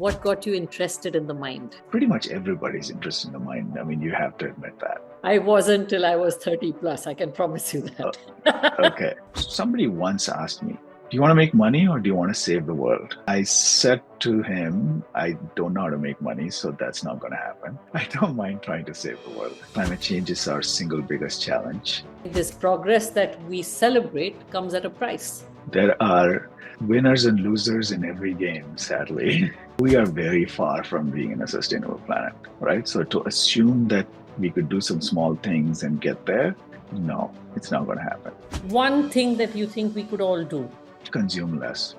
What got you interested in the mind? Pretty much everybody's interested in the mind. I mean, you have to admit that. I wasn't till I was 30 plus. I can promise you that. Okay. Somebody once asked me, do you want to make money or do you want to save the world? I said to him, I don't know how to make money, so that's not going to happen. I don't mind trying to save the world. Climate change is our single biggest challenge. This progress that we celebrate comes at a price. There are winners and losers in every game, sadly. We are very far from being in a sustainable planet, right? So to assume that we could do some small things and get there, no, it's not going to happen. One thing that you think we could all do? Consume less.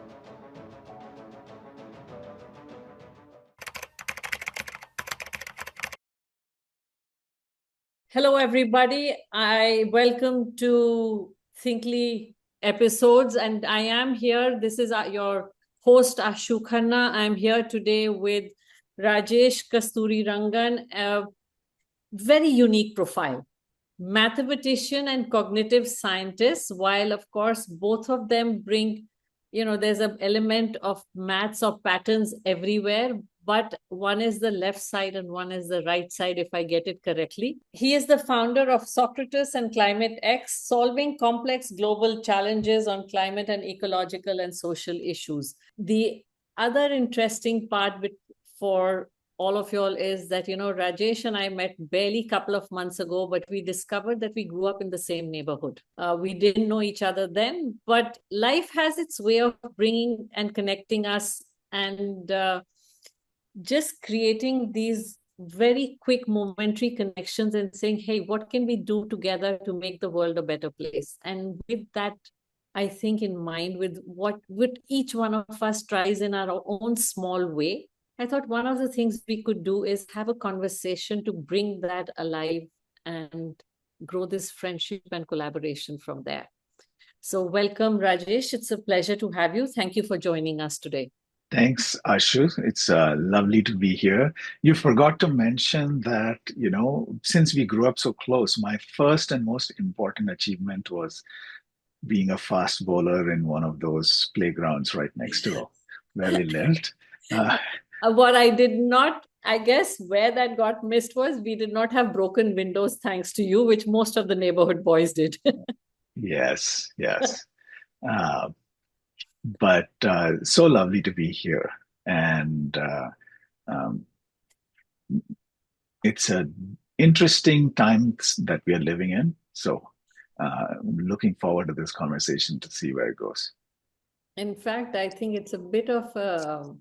Hello, everybody. I welcome to Thinkly episodes, and I am here. This is your host, Ashu Khanna. I'm here today with Rajesh Kasturirangan, a very unique profile. Mathematician and cognitive scientist, while of course both of them bring, there's an element of maths or patterns everywhere, but one is the left side and one is the right side, if I get it correctly. He is the founder of Socrates and Climate X, solving complex global challenges on climate and ecological and social issues. The other interesting part for all of y'all is that, Rajesh and I met barely a couple of months ago, but we discovered that we grew up in the same neighborhood. We didn't know each other then, but life has its way of bringing and connecting us and just creating these very quick momentary connections and saying, hey, what can we do together to make the world a better place? And with that, I think in mind, with what each one of us tries in our own small way, I thought one of the things we could do is have a conversation to bring that alive and grow this friendship and collaboration from there. So welcome, Rajesh. It's a pleasure to have you. Thank you for joining us today. Thanks, Ashu. It's lovely to be here. You forgot to mention that, since we grew up so close, my first and most important achievement was being a fast bowler in one of those playgrounds right next to where we lived. What I did not, I guess, where that got missed was we did not have broken windows, thanks to you, which most of the neighborhood boys did. Yes. But so lovely to be here. And it's an interesting times that we are living in. So I'm looking forward to this conversation to see where it goes. In fact, I think it's a bit of a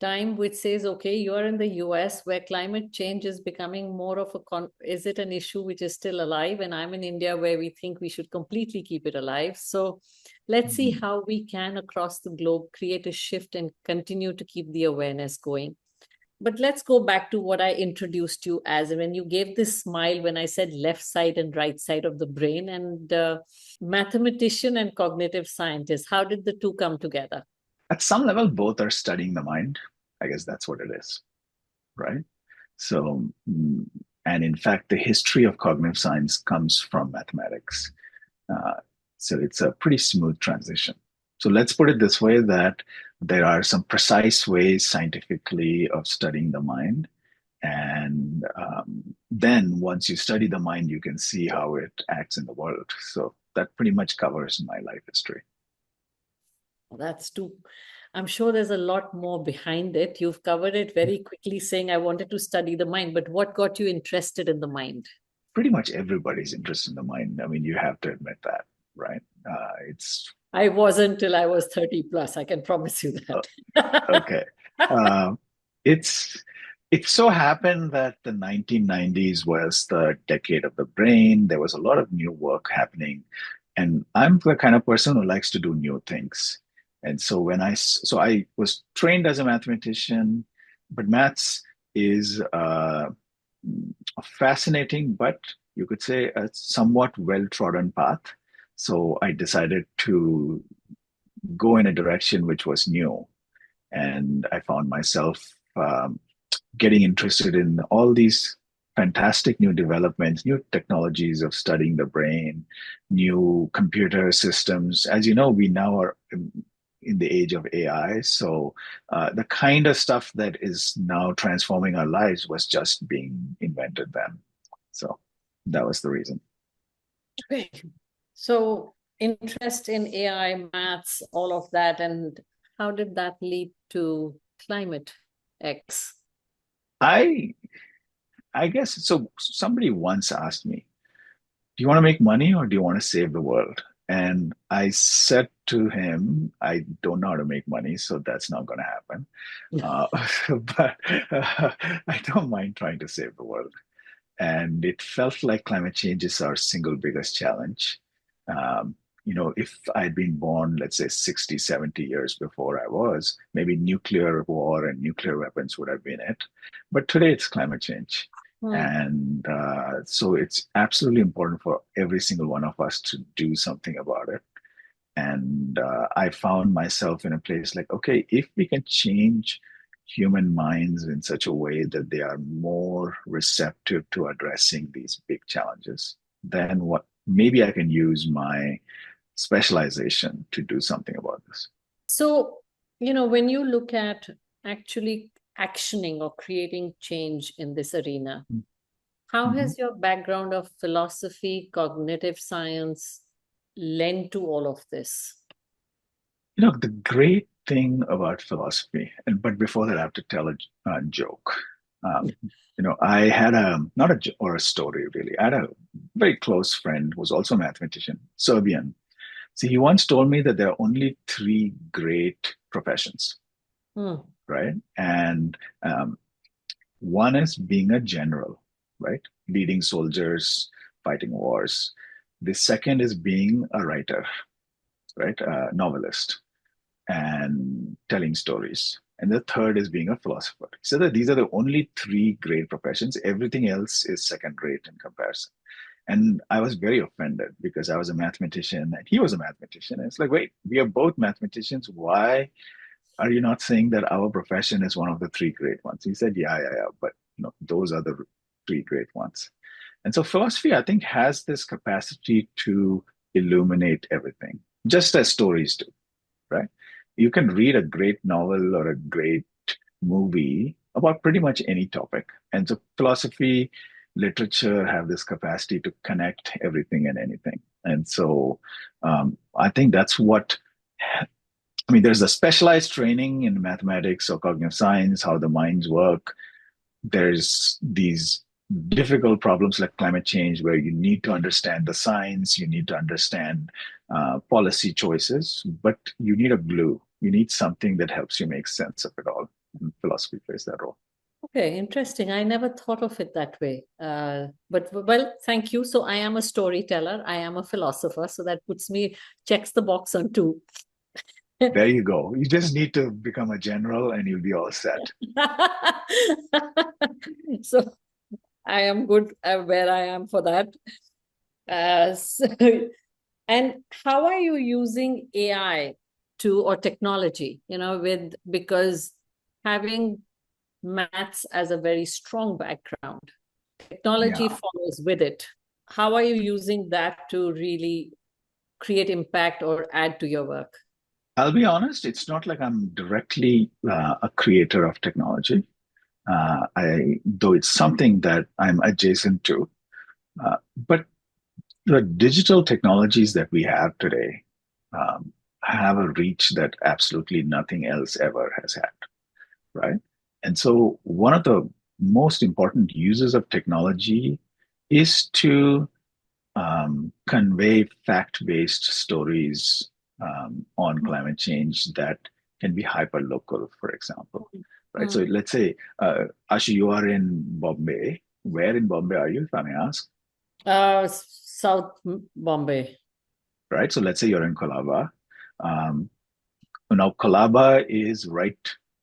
time which says, okay, you're in the US where climate change is becoming more of is it an issue which is still alive? And I'm in India where we think we should completely keep it alive. So let's see how we can across the globe create a shift and continue to keep the awareness going. But let's go back to what I introduced you as when you gave this smile when I said left side and right side of the brain, and mathematician and cognitive scientist. How did the two come together? At some level, both are studying the mind. I guess that's what it is, right? So, and in fact, the history of cognitive science comes from mathematics. So it's a pretty smooth transition. So let's put it this way, that there are some precise ways scientifically of studying the mind. And then once you study the mind, you can see how it acts in the world. So that pretty much covers my life history. That's too. I'm sure there's a lot more behind it. You've covered it very quickly, saying I wanted to study the mind, but what got you interested in the mind? Pretty much everybody's interested in the mind. I mean, you have to admit that, right? I wasn't till I was 30 plus. I can promise you that. Okay. It so happened that the 1990s was the decade of the brain. There was a lot of new work happening, and I'm the kind of person who likes to do new things. And so I was trained as a mathematician, but maths is a fascinating, but you could say a somewhat well-trodden path. So I decided to go in a direction which was new. And I found myself getting interested in all these fantastic new developments, new technologies of studying the brain, new computer systems. As you know, we now are in the age of AI. So the kind of stuff that is now transforming our lives was just being invented then. So that was the reason. Okay. So interest in AI, maths, all of that, and how did that lead to Climate X? I I guess so. Somebody once asked me, do you want to make money or do you want to save the world? And I said to him, I don't know how to make money, so that's not going to happen. Uh, but I don't mind trying to save the world. And it felt like climate change is our single biggest challenge. Um, if I'd been born, let's say 60, 70 years before I was, maybe nuclear war and nuclear weapons would have been it. But today it's climate change. Hmm. And so it's absolutely important for every single one of us to do something about it. And I found myself in a place like, okay, if we can change human minds in such a way that they are more receptive to addressing these big challenges, then what maybe I can use my specialization to do something about this. So, when you look at actually actioning or creating change in this arena, how Mm-hmm. has your background of philosophy, cognitive science lent to all of this? The great thing about philosophy, and but before that, I have to tell a joke. Um, I had not a or a story really. I had a very close friend who was also a mathematician, Serbian. See, he once told me that there are only three great professions, Hmm. right? And one is being a general, right? Leading soldiers, fighting wars. The second is being a writer, right? A novelist and telling stories. And the third is being a philosopher. So that these are the only three great professions. Everything else is second rate in comparison. And I was very offended because I was a mathematician and he was a mathematician. And it's like, wait, we are both mathematicians. Why are you not saying that our profession is one of the three great ones? He said, yeah. But those are the three great ones. And so philosophy, I think, has this capacity to illuminate everything, just as stories do, right? You can read a great novel or a great movie about pretty much any topic. And so philosophy, literature have this capacity to connect everything and anything. And so I think that's what, I mean, there's a specialized training in mathematics or cognitive science, how the minds work. There's these difficult problems like climate change where you need to understand the science, you need to understand policy choices, but you need a glue. You need something that helps you make sense of it all. And philosophy plays that role. Okay, interesting. I never thought of it that way. But well, thank you. So I am a storyteller. I am a philosopher. So that checks the box on two. There you go. You just need to become a general and you'll be all set. So I am good where I am for that. So, and how are you using AI or technology, because having maths as a very strong background, technology Yeah. follows with it. How are you using that to really create impact or add to your work? I'll be honest, it's not like I'm directly a creator of technology. Though it's something that I'm adjacent to. But the digital technologies that we have today um, have a reach that absolutely nothing else ever has had, right? And so one of the most important uses of technology is to convey fact-based stories on climate change that can be hyper-local, for example, right? So Mm. let's say, Ashu, you are in Bombay. Where in Bombay are you, if I may ask? South Bombay. Right? So let's say you're in Colaba. Um, Now, Colaba is right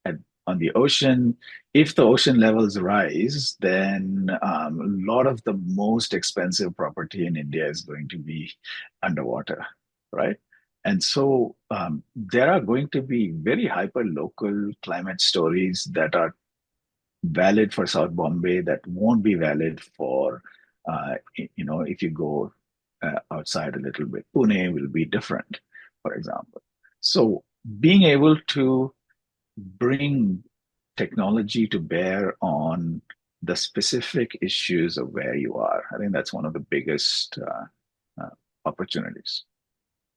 at, on the ocean. If the ocean levels rise, then a lot of the most expensive property in India is going to be underwater, right? And so there are going to be very hyper local climate stories that are valid for South Bombay that won't be valid for, if you go outside a little bit. Pune will be different, for example. So being able to bring technology to bear on the specific issues of where you are. I think that's one of the biggest uh, opportunities.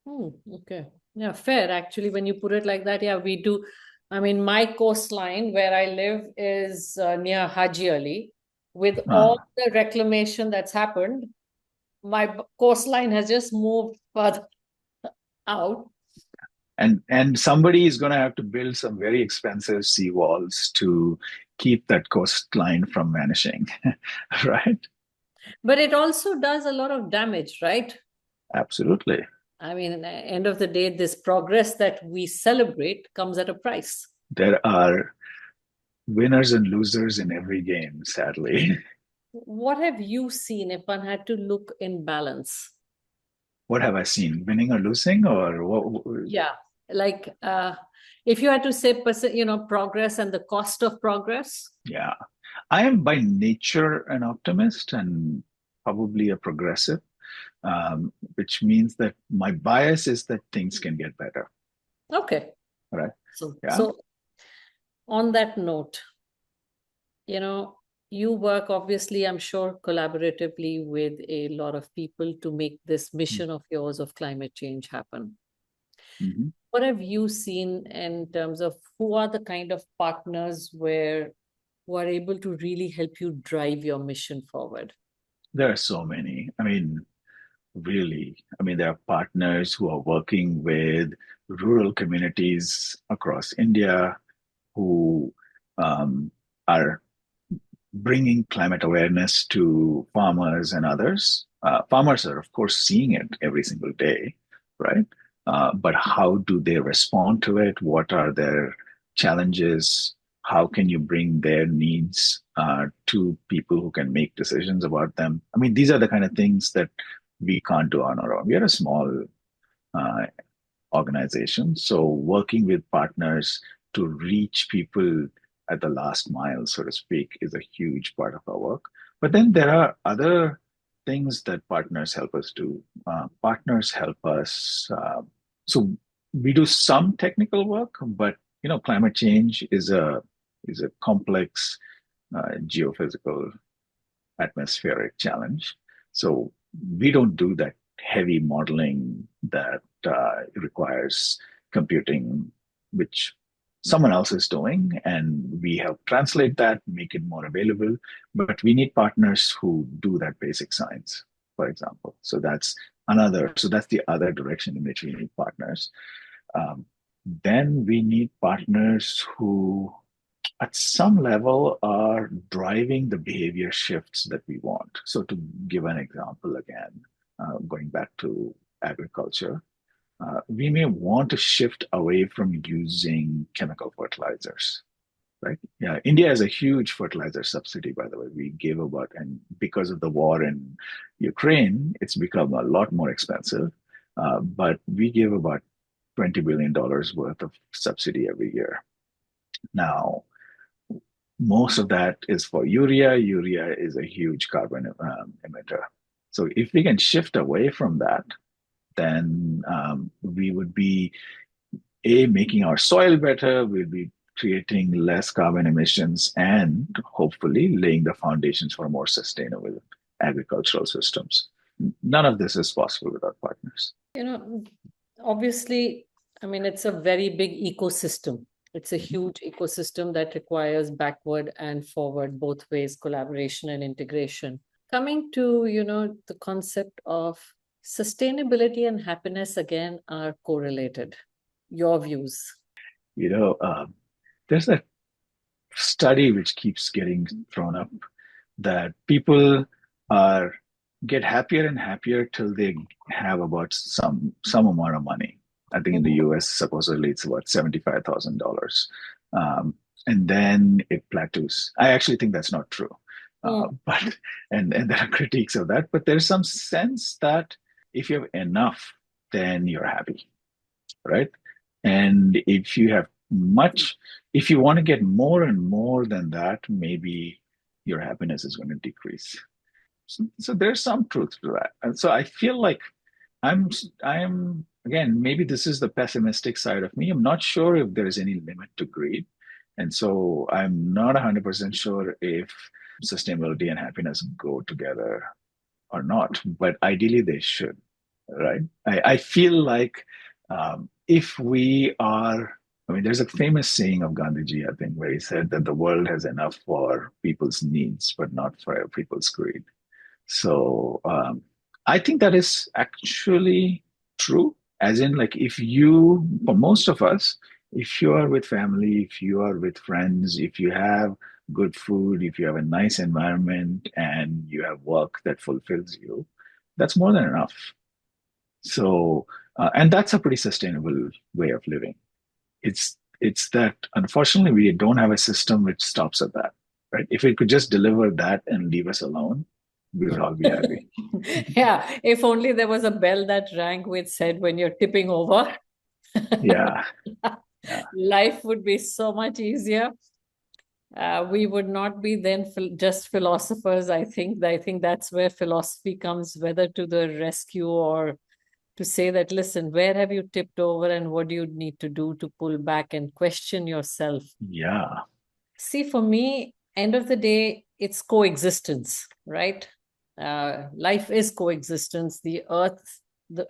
Hmm, okay. Yeah, fair. Actually, when you put it like that, yeah, we do. I mean, my coastline where I live is near Haji Ali. With all Uh, the reclamation that's happened, my coastline has just moved further out. and somebody is going to have to build some very expensive seawalls to keep that coastline from vanishing, right? But it also does a lot of damage, right? Absolutely. I mean, at the end of the day, this progress that we celebrate comes at a price. There are winners and losers in every game, sadly. What have you seen if one had to look in balance? What have I seen? Winning or losing, or what? Yeah, like if you had to say, progress and the cost of progress. Yeah. I am by nature an optimist and probably a progressive, which means that my bias is that things can get better, Okay. right? So, Yeah. so on that note, you know, you work obviously, I'm sure, collaboratively with a lot of people to make this mission of yours of climate change happen. Mm-hmm. What have you seen in terms of who are the kind of partners where who are able to really help you drive your mission forward? There are so many. I mean, really, I mean, there are partners who are working with rural communities across India who um, are bringing climate awareness to farmers and others. Farmers are, of course, seeing it every single day, right? But how do they respond to it? What are their challenges? How can you bring their needs to people who can make decisions about them? I mean, these are the kind of things that we can't do on our own. We are a small uh, organization. So working with partners to reach people at the last mile, so to speak, is a huge part of our work. But then there are other things that partners help us do. Partners help us. So we do some technical work, but climate change is a complex geophysical atmospheric challenge. So we don't do that heavy modeling that requires computing, which someone else is doing, and we help translate that, make it more available. But we need partners who do that basic science, for example. So that's the other direction in which we need partners. Um, then we need partners who at some level are driving the behavior shifts that we want. So, to give an example again, going back to agriculture, we may want to shift away from using chemical fertilizers. Right? Yeah, India has a huge fertilizer subsidy, by the way. We gave about, and because of the war in Ukraine, it's become a lot more expensive. But we give about $20 billion worth of subsidy every year. Now, most of that is for urea. Urea is a huge carbon emitter. So if we can shift away from that, then we would be making our soil better. We'll be creating less carbon emissions and hopefully laying the foundations for more sustainable agricultural systems. None of this is possible without partners. You know, obviously, I mean, it's a very big ecosystem. It's a Mhm. huge ecosystem that requires backward and forward, both ways, collaboration and integration. Coming to, the concept of sustainability and happiness again are correlated. Your views. You know, there's a study which keeps getting thrown up that people are get happier and happier till they have about some amount of money. I think in the US, supposedly it's about $75,000, and then it plateaus. I actually think that's not true, Mm. but and there are critiques of that. But there's some sense that if you have enough, then you're happy, right? And if you have much, if you want to get more and more than that, maybe your happiness is going to decrease. So there's some truth to that. And so I feel like I'm I am again, maybe this is the pessimistic side of me. I'm not sure if there's any limit to greed. And so I'm not 100% sure if sustainability and happiness go together or not, but ideally they should, right? I feel like if we are, I mean, there's a famous saying of Gandhiji, I think, where he said that the world has enough for people's needs, but not for people's greed. So I think that is actually true. As in, like, if you, for most of us, if you are with family, if you are with friends, if you have good food, if you have a nice environment and you have work that fulfills you, that's more than enough. So, and that's a pretty sustainable way of living. It's that unfortunately we don't have a system which stops at that, right? If it could just deliver that and leave us alone, we would all be happy. Yeah, if only there was a bell that rang which said when you're tipping over, Yeah, yeah, life would be so much easier. We would not be then just philosophers. I think that's where philosophy comes, whether to the rescue or to say that, listen, where have you tipped over and what do you need to do to pull back and question yourself? yeah, See, for me, end of the day, it's coexistence, right? Life is coexistence. The earth,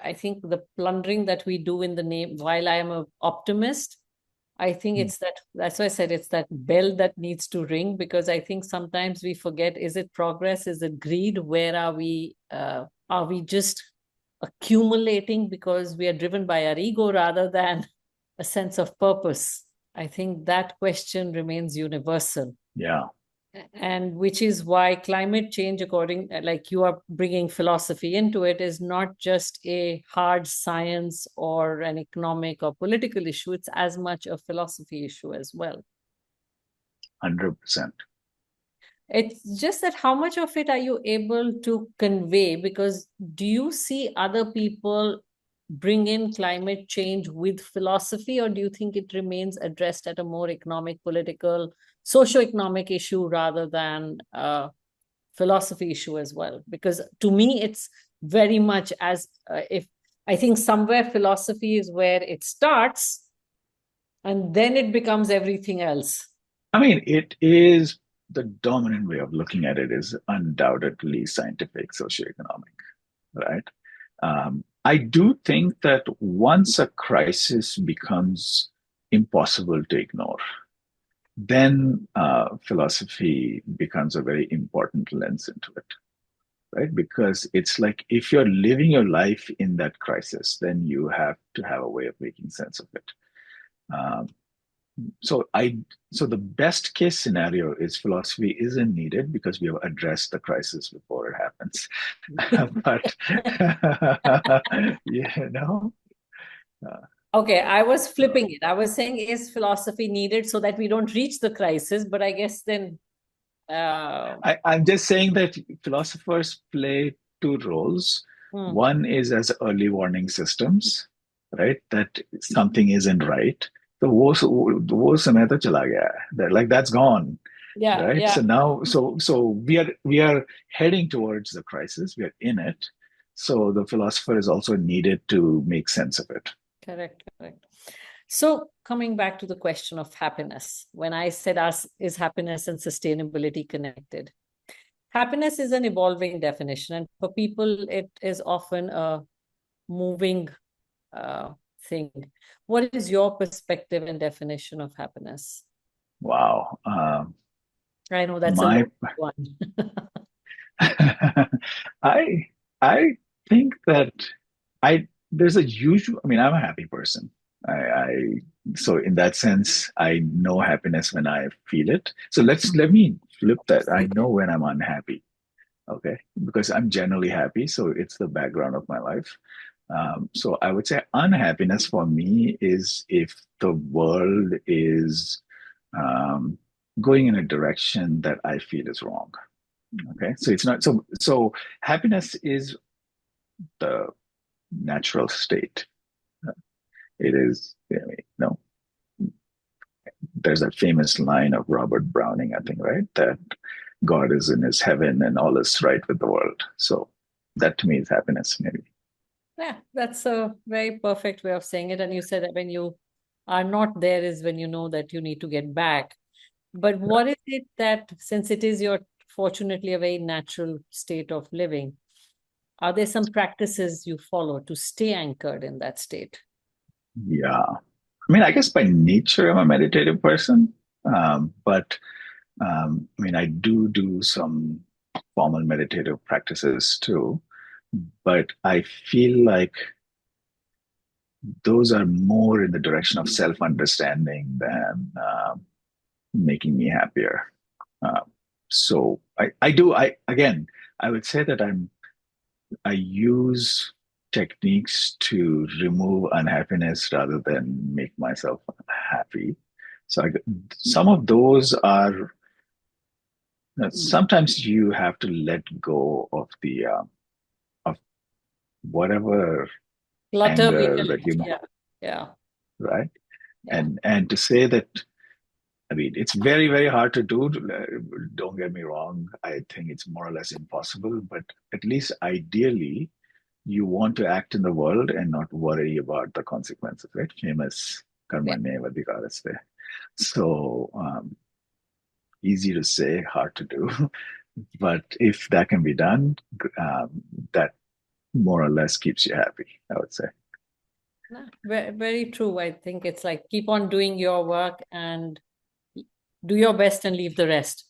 I think the plundering that we do in the name, while I am an optimist, I think mm, it's that's why I said it's that bell that needs to ring, because I think sometimes we forget, is it progress? Is it greed? Where are we? Are we just accumulating because we are driven by our ego rather than a sense of purpose? I think that question remains universal. yeah. And which is why climate change, according like you are bringing philosophy into it, is not just a hard science or an economic or political issue. It's as much a philosophy issue as well. 100%. It's just that how much of it are you able to convey? Because do you see other people bring in climate change with philosophy, or do you think it remains addressed at a more economic, political, socio-economic issue rather than philosophy issue as well? Because to me, it's very much as if I think somewhere philosophy is where it starts and then it becomes everything else. I mean, it is the dominant way of looking at it is undoubtedly scientific, socioeconomic, right? I do think that once a crisis becomes impossible to ignore, then philosophy becomes a very important lens into it, right? Because it's like if you're living your life in that crisis, then you have to have a way of making sense of it. Um, so I so the best case scenario is philosophy isn't needed because we have addressed the crisis before it happens. But you know, uh, Okay, I was so flipping it. I was saying, is philosophy needed so that we don't reach the crisis? But I guess then, uh, I'm just saying that philosophers play two roles. hmm, One is as early warning systems, right? That something isn't right. वो समय तो चला गया है. That like that's gone, yeah, right? yeah, So now, so we are heading towards the crisis. We are in it. So the philosopher is also needed to make sense of it. correct, correct. So coming back to the question of happiness, when I said, us is happiness and sustainability connected? Happiness is an evolving definition, and for people, it is often a moving uh, thing. What is your perspective and definition of happiness? Wow. I know that's a My low one. I I think that I there's a usual. I mean, I'm a happy person. I so in that sense, I know happiness when I feel it. So let me flip that. I know when I'm unhappy. Okay, because I'm generally happy, so it's the background of my life. So I would say unhappiness for me is if the world is um, going in a direction that I feel is wrong. Okay, so it's not so happiness is the natural state. It is, no, there's that famous line of Robert Browning, I think, right? That God is in his heaven and all is right with the world. So that to me is happiness, maybe. Yeah, that's a very perfect way of saying it. And you said that when you are not there is when you know that you need to get back. But what is it that, since it is your fortunately a very natural state of living, are there some practices you follow to stay anchored in that state? Yeah. I mean, I guess by nature, I'm a meditative person. But I mean, I do some formal meditative practices too. But I feel like those are more in the direction of self-understanding than making me happier. Uh, so again, I would say that I use techniques to remove unhappiness rather than make myself happy. So some of those are sometimes you have to let go of the of whatever Clutter we anger that collect. you Yeah. Yeah. right, Yeah. and to say that, I mean, it's very, very hard to do. Don't get me wrong. I think it's more or less impossible, but at least ideally, you want to act in the world and not worry about the consequences, right? Famous Yeah. karma neva vigaraste. So easy to say, hard to do. But if that can be done, um, that more or less keeps you happy, I would say. No, very, very true. I think it's like keep on doing your work and do your best and leave the rest.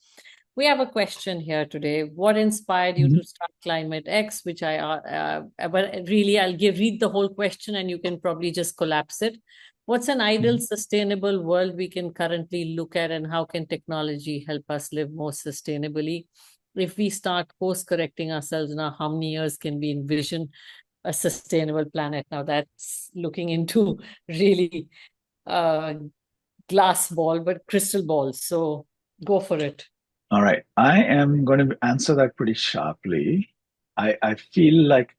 We have a question here today. What inspired you Mhm. to start Climate X? Which but really, I'll give read the whole question, and you can probably just collapse it. What's an ideal sustainable world we can currently look at, and how can technology help us live more sustainably? If we start course correcting ourselves now, how many years can we envision a sustainable planet? Now that's looking into really uh, glass ball, but crystal ball. So go for it. All right. I am going to answer that pretty sharply. I feel like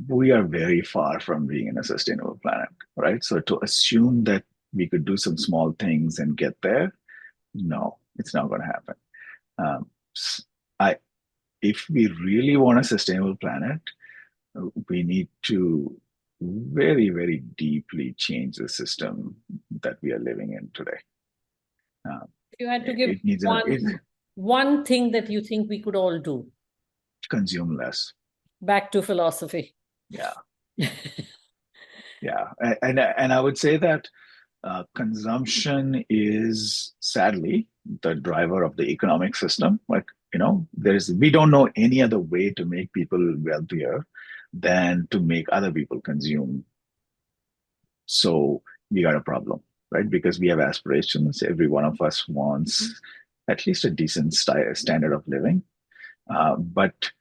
we are very far from being in a sustainable planet, right? So to assume that we could do some small things and get there, no, it's not going to happen. Um, I, if we really want a sustainable planet, we need to very, very deeply change the system that we are living in today. Um, If you had to give it needs it one thing that you think we could all do, consume less. back to philosophy. Yeah, yeah, and I would say that consumption is sadly the driver of the economic system. Like, there's we don't know any other way to make people wealthier than to make other people consume. So we got a problem, right? Because we have aspirations. Every one of us wants at least a decent standard of living, but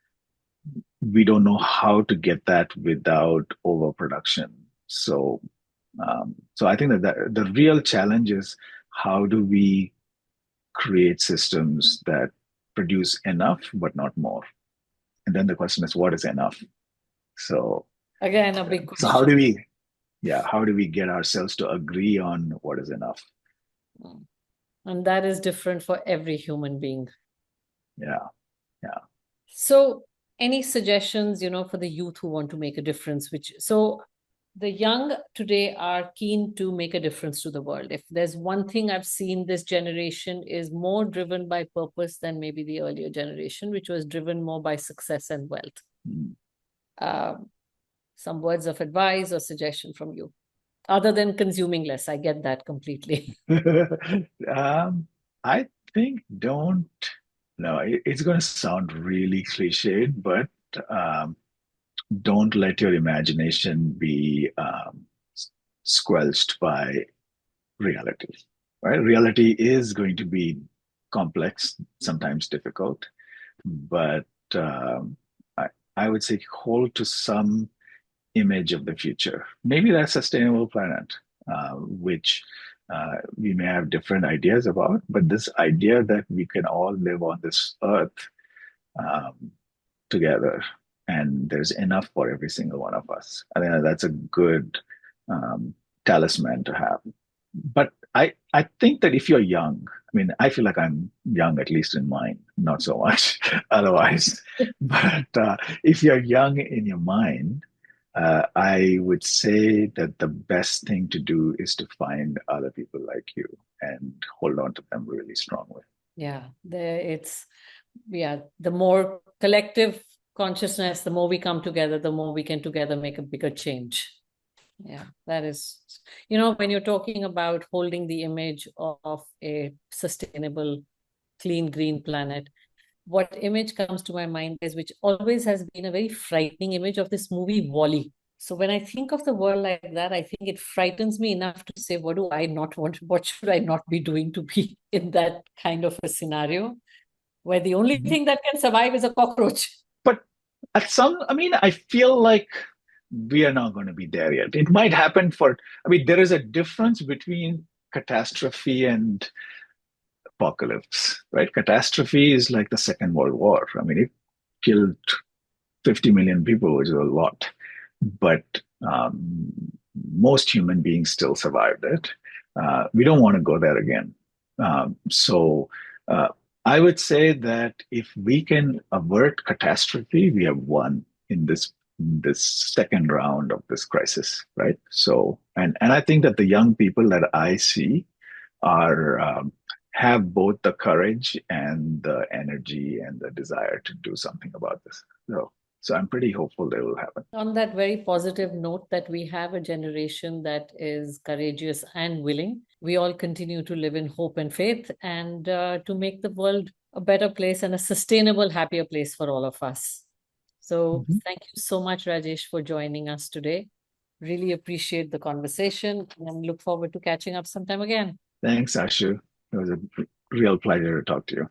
we don't know how to get that without overproduction. So I think that the real challenge is how do we create systems that produce enough but not more? And then the question is, what is enough? So, Again, a big so how question. do we, yeah, how do we get ourselves to agree on what is enough? And that is different for every human being. Yeah, yeah. So, any suggestions, for the youth who want to make a difference? The young today are keen to make a difference to the world. If there's one thing I've seen, this generation is more driven by purpose than maybe the earlier generation, which was driven more by success and wealth. Mm. Um, some words of advice or suggestion from you, other than consuming less. I get that completely. I think don't. No, it's going to sound really cliched, but um, don't let your imagination be squelched by reality. Right? Reality is going to be complex, sometimes difficult, but I, I would say hold to some image of the future. Maybe that sustainable planet, which we may have different ideas about, but this idea that we can all live on this earth um, together and there's enough for every single one of us. I think that's a good um, talisman to have. But I think that if you're young, I mean, I feel like I'm young, at least in mind, not so much otherwise. But if you're young in your mind, I would say that the best thing to do is to find other people like you and hold on to them really strongly. Yeah, the more collective consciousness, the more we come together, the more we can together make a bigger change. Yeah, that is, when you're talking about holding the image of a sustainable, clean, green planet, what image comes to my mind is, which always has been a very frightening image, of this movie Wall-E. So when I think of the world like that, I think it frightens me enough to say, what do I not want? What should I not be doing to be in that kind of a scenario where the only Mhm. thing that can survive is a cockroach? But I mean, I feel like we are not going to be there yet. It might happen I mean, there is a difference between catastrophe and apocalypse, right? Catastrophe is like the Second World War. I mean, it killed 50 million people, which is a lot. But um, most human beings still survived it. We don't want to go there again. So uh, I would say that if we can avert catastrophe, we have won in this second round of this crisis, right? So, and I think that the young people that I see are have both the courage and the energy and the desire to do something about this. So I'm pretty hopeful that will happen. On that very positive note, that we have a generation that is courageous and willing, we all continue to live in hope and faith, and to make the world a better place and a sustainable, happier place for all of us. So, Mhm. thank you so much, Rajesh, for joining us today. Really appreciate the conversation and look forward to catching up sometime again. Thanks, Ashu. It was a real pleasure to talk to you.